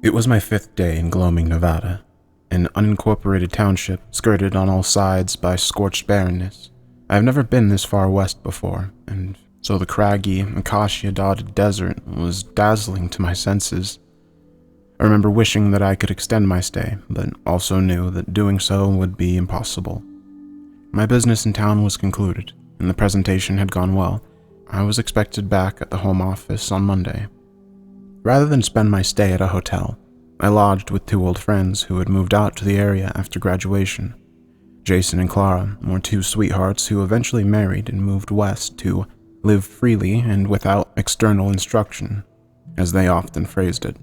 It was my 5th day in Gloaming, Nevada, an unincorporated township skirted on all sides by scorched barrenness. I have never been this far west before, and so the craggy, acacia-dotted desert was dazzling to my senses. I remember wishing that I could extend my stay, but also knew that doing so would be impossible. My business in town was concluded, and the presentation had gone well. I was expected back at the home office on Monday. Rather than spend my stay at a hotel, I lodged with 2 old friends who had moved out to the area after graduation. Jason and Clara were 2 sweethearts who eventually married and moved west to live freely and without external instruction, as they often phrased it.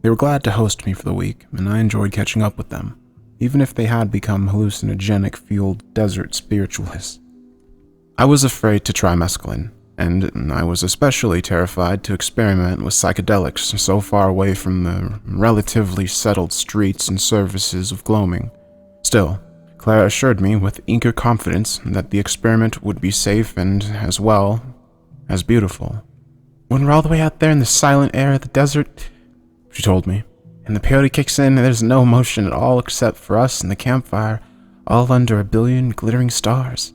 They were glad to host me for the week, and I enjoyed catching up with them, even if they had become hallucinogenic-fueled desert spiritualists. I was afraid to try mescaline, and I was especially terrified to experiment with psychedelics so far away from the relatively settled streets and services of Gloaming. Still, Clara assured me with eager confidence that the experiment would be safe and, as well, as beautiful. "When we're all the way out there in the silent air of the desert," she told me, "and the peyote kicks in and there's no motion at all except for us and the campfire, all under a billion glittering stars."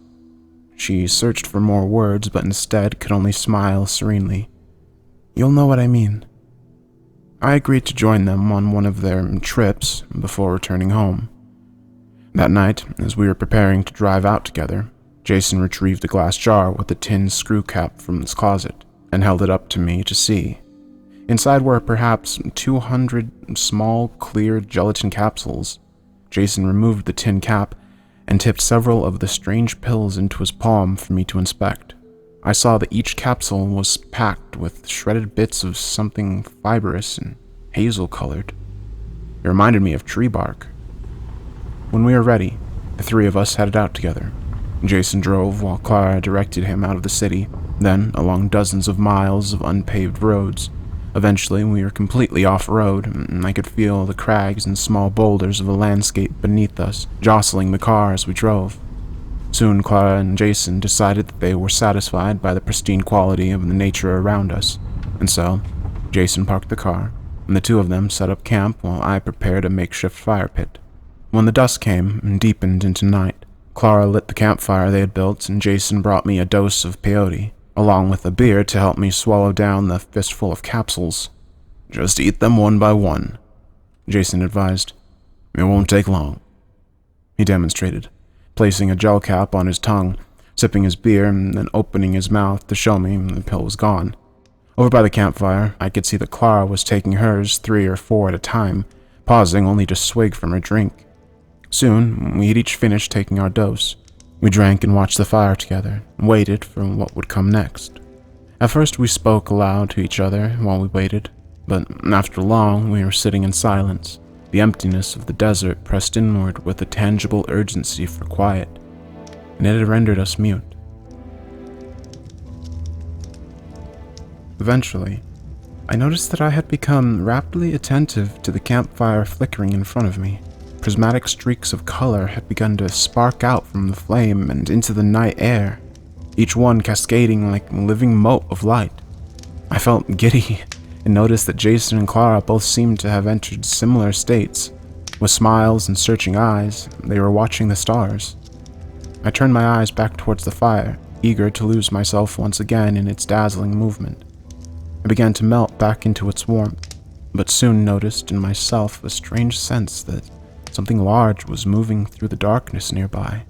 She searched for more words, but instead could only smile serenely. "You'll know what I mean." I agreed to join them on one of their trips before returning home. That night, as we were preparing to drive out together, Jason retrieved a glass jar with a tin screw cap from his closet and held it up to me to see. Inside were perhaps 200 small, clear gelatin capsules. Jason removed the tin cap and tipped several of the strange pills into his palm for me to inspect. I saw that each capsule was packed with shredded bits of something fibrous and hazel-colored. It reminded me of tree bark. When we were ready, the 3 of us headed out together. Jason drove while Clara directed him out of the city, then along dozens of miles of unpaved roads. Eventually, we were completely off-road, and I could feel the crags and small boulders of the landscape beneath us, jostling the car as we drove. Soon, Clara and Jason decided that they were satisfied by the pristine quality of the nature around us, and so, Jason parked the car, and the 2 of them set up camp while I prepared a makeshift fire pit. When the dusk came and deepened into night, Clara lit the campfire they had built, and Jason brought me a dose of peyote, along with a beer to help me swallow down the fistful of capsules. "Just eat them one by one," Jason advised. "It won't take long." He demonstrated, placing a gel cap on his tongue, sipping his beer, and then opening his mouth to show me the pill was gone. Over by the campfire, I could see that Clara was taking hers 3 or 4 at a time, pausing only to swig from her drink. Soon, we had each finished taking our dose. We drank and watched the fire together, and waited for what would come next. At first we spoke aloud to each other while we waited, but after long we were sitting in silence. The emptiness of the desert pressed inward with a tangible urgency for quiet, and it had rendered us mute. Eventually, I noticed that I had become rapidly attentive to the campfire flickering in front of me. Prismatic streaks of color had begun to spark out from the flame and into the night air, each one cascading like a living mote of light. I felt giddy and noticed that Jason and Clara both seemed to have entered similar states. With smiles and searching eyes, they were watching the stars. I turned my eyes back towards the fire, eager to lose myself once again in its dazzling movement. I began to melt back into its warmth, but soon noticed in myself a strange sense that something large was moving through the darkness nearby.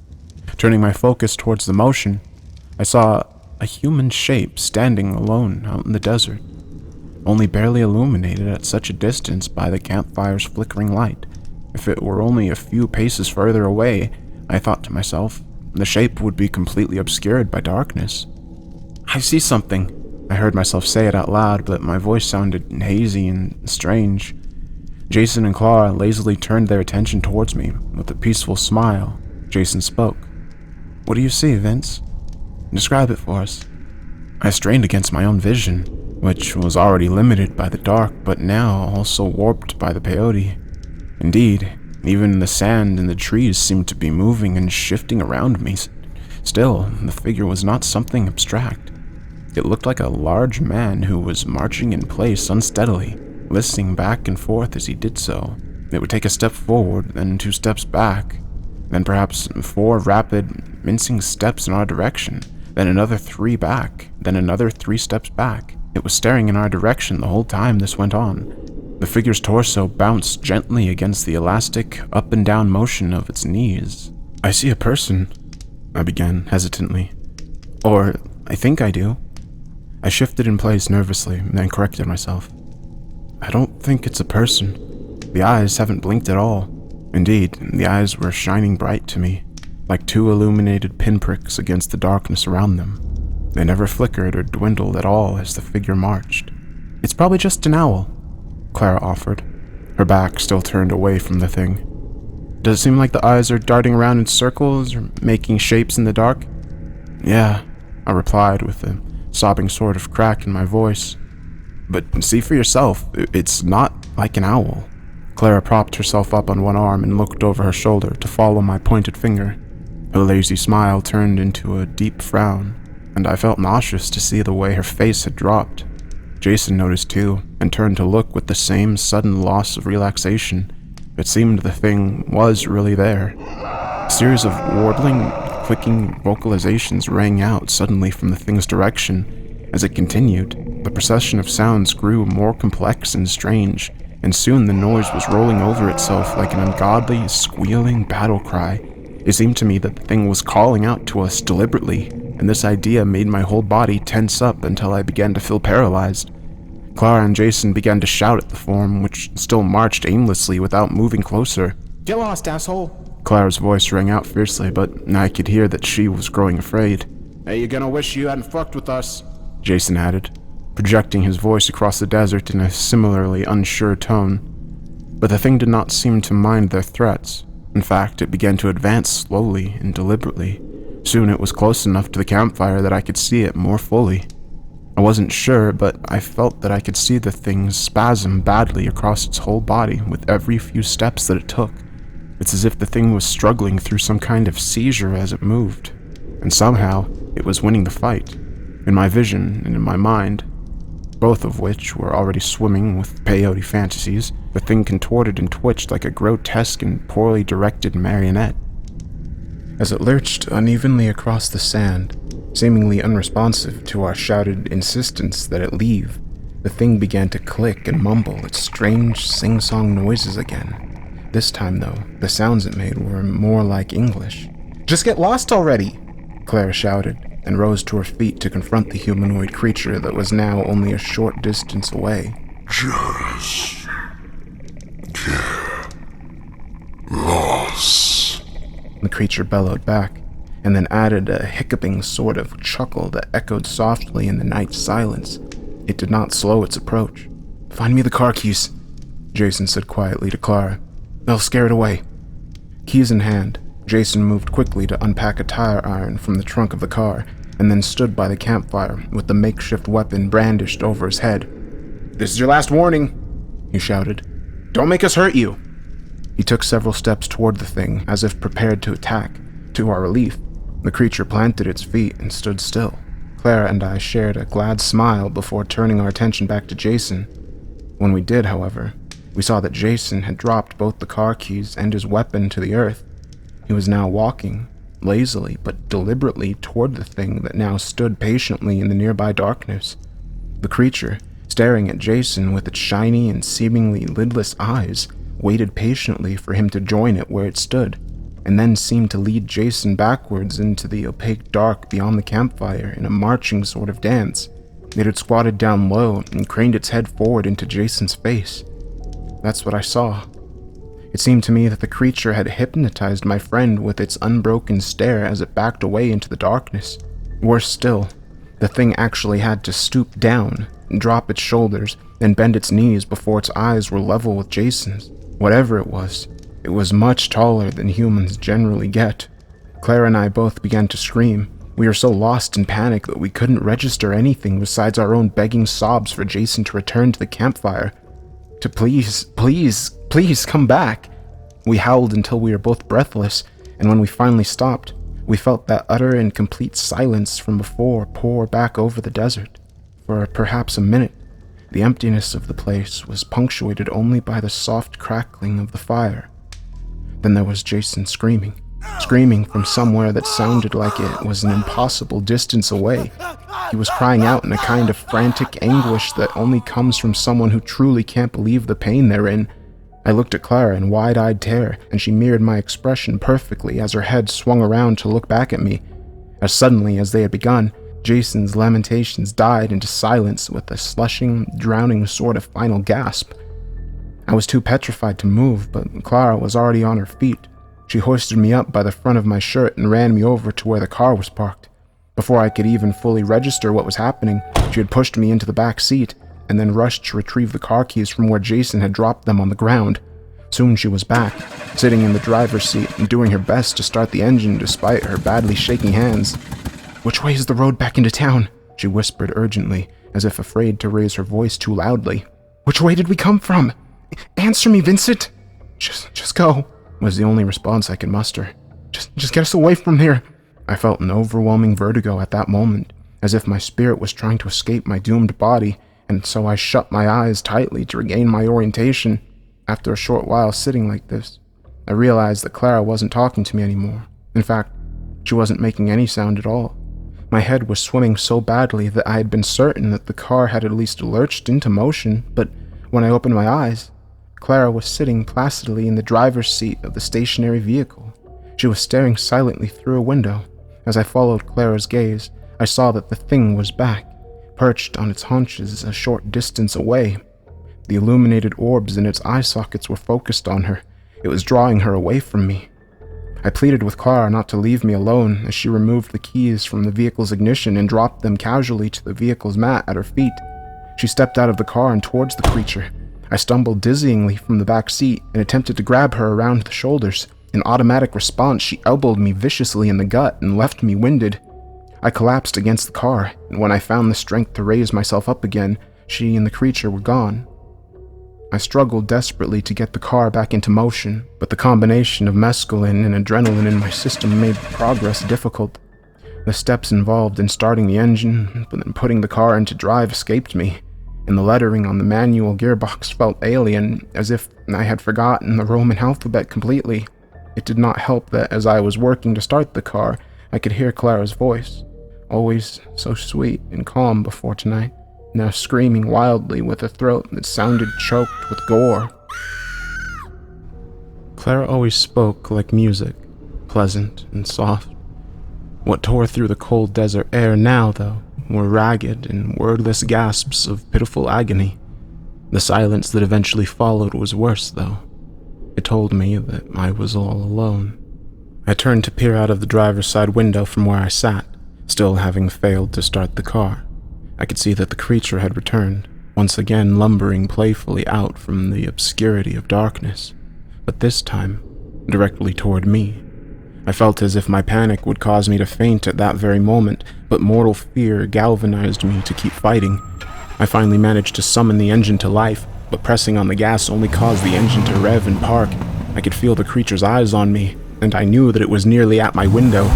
Turning my focus towards the motion, I saw a human shape standing alone out in the desert, only barely illuminated at such a distance by the campfire's flickering light. If it were only a few paces further away, I thought to myself, the shape would be completely obscured by darkness. "I see something," I heard myself say it out loud, but my voice sounded hazy and strange. Jason and Clara lazily turned their attention towards me. With a peaceful smile, Jason spoke. "What do you see, Vince? Describe it for us." I strained against my own vision, which was already limited by the dark, but now also warped by the peyote. Indeed, even the sand and the trees seemed to be moving and shifting around me. Still, the figure was not something abstract. It looked like a large man who was marching in place unsteadily, listening back and forth as he did so. It would take a step forward, then 2 steps back, then perhaps 4 rapid, mincing steps in our direction, then another 3 back, then another 3 steps back. It was staring in our direction the whole time this went on. The figure's torso bounced gently against the elastic up and down motion of its knees. "I see a person," I began hesitantly. "Or, I think I do." I shifted in place nervously, then corrected myself. "I don't think it's a person. The eyes haven't blinked at all. Indeed, the eyes were shining bright to me, like 2 illuminated pinpricks against the darkness around them. They never flickered or dwindled at all as the figure marched." "It's probably just an owl," Clara offered, her back still turned away from the thing. "Does it seem like the eyes are darting around in circles or making shapes in the dark?" "Yeah," I replied with a sobbing sort of crack in my voice. "But see for yourself, it's not like an owl." Clara propped herself up on one arm and looked over her shoulder to follow my pointed finger. Her lazy smile turned into a deep frown, and I felt nauseous to see the way her face had dropped. Jason noticed too, and turned to look with the same sudden loss of relaxation. It seemed the thing was really there. A series of warbling, clicking vocalizations rang out suddenly from the thing's direction. As it continued, the procession of sounds grew more complex and strange, and soon the noise was rolling over itself like an ungodly, squealing battle cry. It seemed to me that the thing was calling out to us deliberately, and this idea made my whole body tense up until I began to feel paralyzed. Clara and Jason began to shout at the form, which still marched aimlessly without moving closer. "Get lost, asshole!" Clara's voice rang out fiercely, but I could hear that she was growing afraid. "Hey, you're gonna wish you hadn't fucked with us," Jason added, projecting his voice across the desert in a similarly unsure tone. But the thing did not seem to mind their threats. In fact, it began to advance slowly and deliberately. Soon it was close enough to the campfire that I could see it more fully. I wasn't sure, but I felt that I could see the thing spasm badly across its whole body with every few steps that it took. It's as if the thing was struggling through some kind of seizure as it moved, and somehow it was winning the fight. In my vision and in my mind, both of which were already swimming with peyote fantasies, the thing contorted and twitched like a grotesque and poorly directed marionette. As it lurched unevenly across the sand, seemingly unresponsive to our shouted insistence that it leave, the thing began to click and mumble its strange sing-song noises again. This time, though, the sounds it made were more like English. "Just get lost already!" Clara shouted, and rose to her feet to confront the humanoid creature that was now only a short distance away. "Just get lost," the creature bellowed back, and then added a hiccuping sort of chuckle that echoed softly in the night silence. It did not slow its approach. "Find me the car keys," Jason said quietly to Clara. "They'll scare it away." Keys in hand, Jason moved quickly to unpack a tire iron from the trunk of the car, and then stood by the campfire with the makeshift weapon brandished over his head. "This is your last warning," he shouted. "Don't make us hurt you." He took several steps toward the thing, as if prepared to attack. To our relief, the creature planted its feet and stood still. Clara and I shared a glad smile before turning our attention back to Jason. When we did, however, we saw that Jason had dropped both the car keys and his weapon to the earth. He was now walking, lazily but deliberately, toward the thing that now stood patiently in the nearby darkness. The creature, staring at Jason with its shiny and seemingly lidless eyes, waited patiently for him to join it where it stood, and then seemed to lead Jason backwards into the opaque dark beyond the campfire in a marching sort of dance. It had squatted down low and craned its head forward into Jason's face. That's what I saw. It seemed to me that the creature had hypnotized my friend with its unbroken stare as it backed away into the darkness. Worse still, the thing actually had to stoop down, drop its shoulders, and bend its knees before its eyes were level with Jason's. Whatever it was much taller than humans generally get. Clara and I both began to scream. We were so lost in panic that we couldn't register anything besides our own begging sobs for Jason to return to the campfire. To please come back. We howled until we were both breathless, and when we finally stopped, we felt that utter and complete silence from before pour back over the desert. For perhaps a minute, The emptiness of the place was punctuated only by the soft crackling of the fire. Then there was Jason screaming from somewhere that sounded like it was an impossible distance away. He was crying out in a kind of frantic anguish that only comes from someone who truly can't believe the pain they're in. I looked at Clara in wide-eyed terror, and she mirrored my expression perfectly as her head swung around to look back at me. As suddenly as they had begun, Jason's lamentations died into silence with a slushing, drowning sort of final gasp. I was too petrified to move, but Clara was already on her feet. She hoisted me up by the front of my shirt and ran me over to where the car was parked. Before I could even fully register what was happening, she had pushed me into the back seat and then rushed to retrieve the car keys from where Jason had dropped them on the ground. Soon she was back, sitting in the driver's seat and doing her best to start the engine despite her badly shaking hands. "Which way is the road back into town?" she whispered urgently, as if afraid to raise her voice too loudly. "Which way did we come from? Answer me, Vincent!" Just go," was the only response I could muster. Just get us away from here." I felt an overwhelming vertigo at that moment, as if my spirit was trying to escape my doomed body, and so I shut my eyes tightly to regain my orientation. After a short while sitting like this, I realized that Clara wasn't talking to me anymore. In fact, she wasn't making any sound at all. My head was swimming so badly that I had been certain that the car had at least lurched into motion, but when I opened my eyes, Clara was sitting placidly in the driver's seat of the stationary vehicle. She was staring silently through a window. As I followed Clara's gaze, I saw that the thing was back, perched on its haunches a short distance away. The illuminated orbs in its eye sockets were focused on her. It was drawing her away from me. I pleaded with Clara not to leave me alone as she removed the keys from the vehicle's ignition and dropped them casually to the vehicle's mat at her feet. She stepped out of the car and towards the creature. I stumbled dizzyingly from the back seat and attempted to grab her around the shoulders. In automatic response, she elbowed me viciously in the gut and left me winded. I collapsed against the car, and when I found the strength to raise myself up again, she and the creature were gone. I struggled desperately to get the car back into motion, but the combination of mescaline and adrenaline in my system made progress difficult. The steps involved in starting the engine, but then putting the car into drive escaped me, and the lettering on the manual gearbox felt alien, as if I had forgotten the Roman alphabet completely. It did not help that as I was working to start the car, I could hear Clara's voice, always so sweet and calm before tonight, now screaming wildly with a throat that sounded choked with gore. Clara always spoke like music, pleasant and soft. What tore through the cold desert air now, though, were ragged and wordless gasps of pitiful agony. The silence that eventually followed was worse, though. It told me that I was all alone. I turned to peer out of the driver's side window from where I sat, still having failed to start the car. I could see that the creature had returned, once again lumbering playfully out from the obscurity of darkness, but this time directly toward me. I felt as if my panic would cause me to faint at that very moment, but mortal fear galvanized me to keep fighting. I finally managed to summon the engine to life, but pressing on the gas only caused the engine to rev and park. I could feel the creature's eyes on me, and I knew that it was nearly at my window.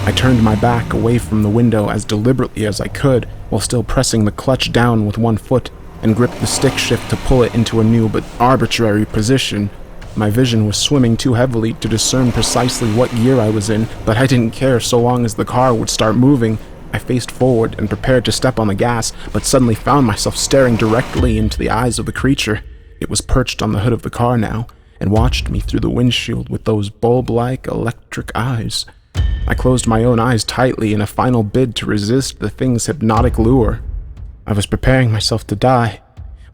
I turned my back away from the window as deliberately as I could, while still pressing the clutch down with one foot, and gripped the stick shift to pull it into a new but arbitrary position. My vision was swimming too heavily to discern precisely what gear I was in, but I didn't care so long as the car would start moving. I faced forward and prepared to step on the gas, but suddenly found myself staring directly into the eyes of the creature. It was perched on the hood of the car now, and watched me through the windshield with those bulb-like electric eyes. I closed my own eyes tightly in a final bid to resist the thing's hypnotic lure. I was preparing myself to die,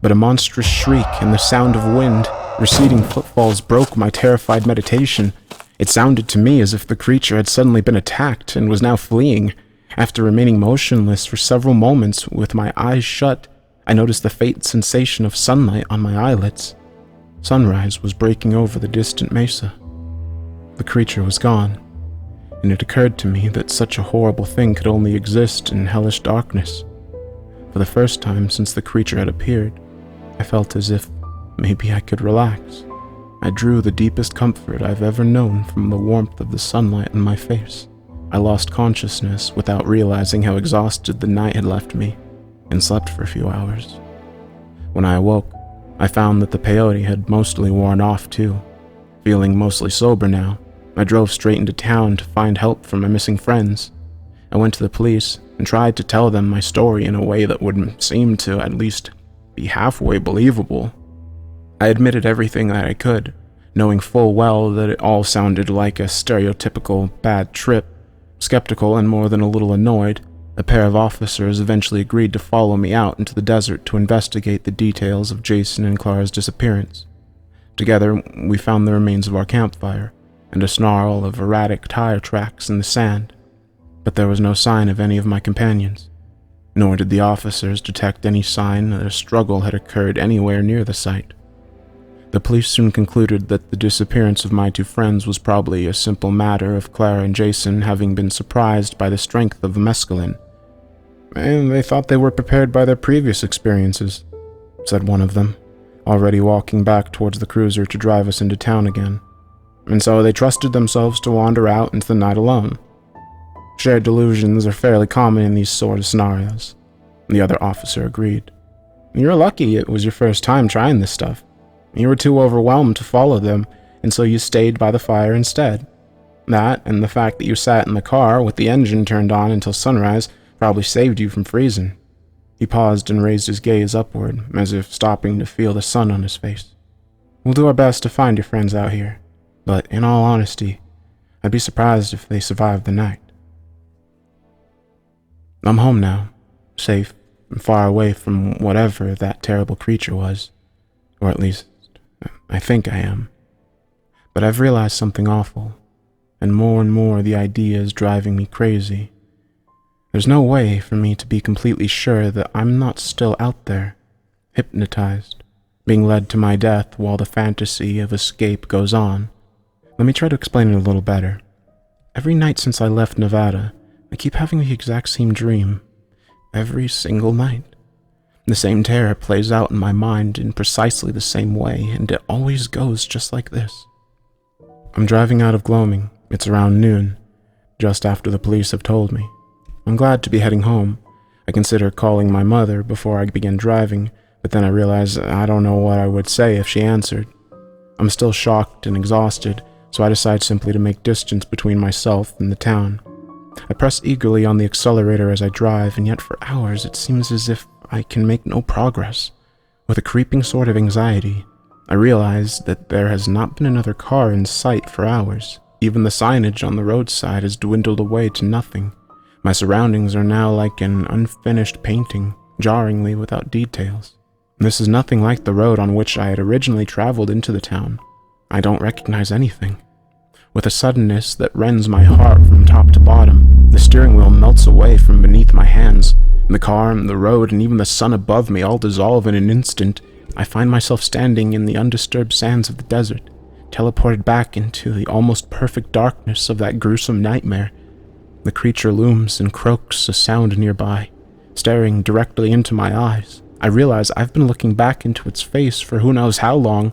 but a monstrous shriek and the sound of wind, receding footfalls broke my terrified meditation. It sounded to me as if the creature had suddenly been attacked and was now fleeing. After remaining motionless for several moments with my eyes shut, I noticed the faint sensation of sunlight on my eyelids. Sunrise was breaking over the distant mesa. The creature was gone, and it occurred to me that such a horrible thing could only exist in hellish darkness. For the first time since the creature had appeared, I felt as if maybe I could relax. I drew the deepest comfort I've ever known from the warmth of the sunlight on my face. I lost consciousness without realizing how exhausted the night had left me, and slept for a few hours. When I awoke, I found that the peyote had mostly worn off too. Feeling mostly sober now, I drove straight into town to find help for my missing friends. I went to the police and tried to tell them my story in a way that would seem to at least be halfway believable. I admitted everything that I could, knowing full well that it all sounded like a stereotypical bad trip. Skeptical and more than a little annoyed, a pair of officers eventually agreed to follow me out into the desert to investigate the details of Jason and Clara's disappearance. Together, we found the remains of our campfire and a snarl of erratic tire tracks in the sand, but there was no sign of any of my companions, nor did the officers detect any sign that a struggle had occurred anywhere near the site. The police soon concluded that the disappearance of my two friends was probably a simple matter of Clara and Jason having been surprised by the strength of the mescaline, and they thought they were prepared by their previous experiences, said one of them, already walking back towards the cruiser to drive us into town again, and so they trusted themselves to wander out into the night alone. Shared delusions are fairly common in these sort of scenarios, the other officer agreed. You're lucky it was your first time trying this stuff. You were too overwhelmed to follow them, and so you stayed by the fire instead. That, and the fact that you sat in the car with the engine turned on until sunrise, probably saved you from freezing. He paused and raised his gaze upward, as if stopping to feel the sun on his face. We'll do our best to find your friends out here, but in all honesty, I'd be surprised if they survived the night. I'm home now, safe and far away from whatever that terrible creature was, or at least I think I am. But I've realized something awful, and more the idea is driving me crazy. There's no way for me to be completely sure that I'm not still out there, hypnotized, being led to my death while the fantasy of escape goes on. Let me try to explain it a little better. Every night since I left Nevada, I keep having the exact same dream. Every single night. The same terror plays out in my mind in precisely the same way, and it always goes just like this. I'm driving out of Gloaming. It's around noon, just after the police have told me. I'm glad to be heading home. I consider calling my mother before I begin driving, but then I realize I don't know what I would say if she answered. I'm still shocked and exhausted, so I decide simply to make distance between myself and the town. I press eagerly on the accelerator as I drive, and yet for hours it seems as if I can make no progress. With a creeping sort of anxiety, I realize that there has not been another car in sight for hours. Even the signage on the roadside has dwindled away to nothing. My surroundings are now like an unfinished painting, jarringly without details. This is nothing like the road on which I had originally traveled into the town. I don't recognize anything. With a suddenness that rends my heart from top to bottom, the steering wheel melts away from beneath my hands. The car, the road, and even the sun above me all dissolve in an instant. I find myself standing in the undisturbed sands of the desert, teleported back into the almost perfect darkness of that gruesome nightmare. The creature looms and croaks a sound nearby, staring directly into my eyes. I realize I've been looking back into its face for who knows how long.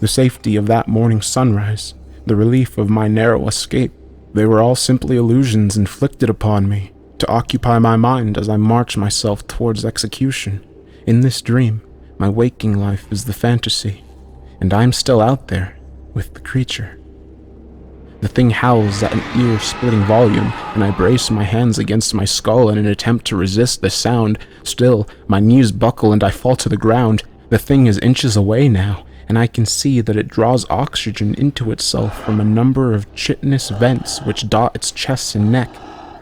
The safety of that morning sunrise, the relief of my narrow escape, they were all simply illusions inflicted upon me to occupy my mind as I march myself towards execution. In this dream, my waking life is the fantasy, and I'm still out there with the creature. The thing howls at an ear-splitting volume, and I brace my hands against my skull in an attempt to resist the sound. Still, my knees buckle and I fall to the ground. The thing is inches away now, and I can see that it draws oxygen into itself from a number of chitinous vents which dot its chest and neck.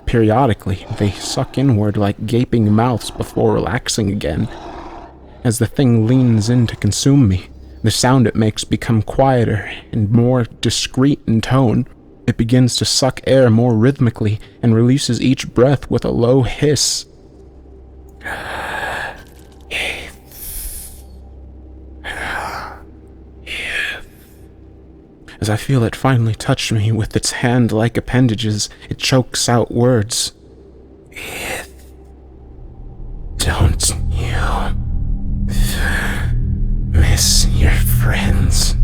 Periodically, they suck inward like gaping mouths before relaxing again. As the thing leans in to consume me, the sound it makes becomes quieter and more discreet in tone. It begins to suck air more rhythmically and releases each breath with a low hiss. As I feel it finally touch me with its hand-like appendages, it chokes out words. Don't you miss your friends?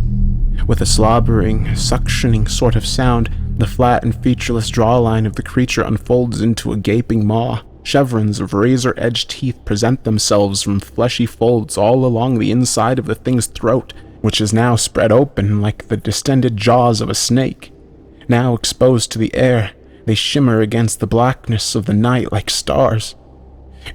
With a slobbering, suctioning sort of sound, the flat and featureless jawline of the creature unfolds into a gaping maw. Chevrons of razor-edged teeth present themselves from fleshy folds all along the inside of the thing's throat, which is now spread open like the distended jaws of a snake. Now exposed to the air, they shimmer against the blackness of the night like stars.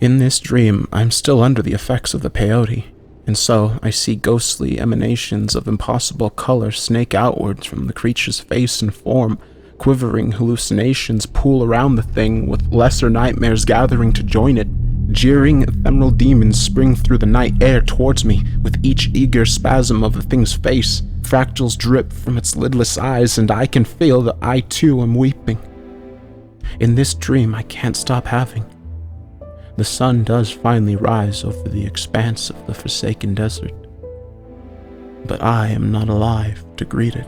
In this dream, I'm still under the effects of the peyote, and so I see ghostly emanations of impossible color snake outwards from the creature's face and form. Quivering hallucinations pool around the thing, with lesser nightmares gathering to join it. Jeering ephemeral demons spring through the night air towards me, with each eager spasm of the thing's face. Fractals drip from its lidless eyes, and I can feel that I too am weeping. In this dream I can't stop having. The sun does finally rise over the expanse of the forsaken desert, but I am not alive to greet it.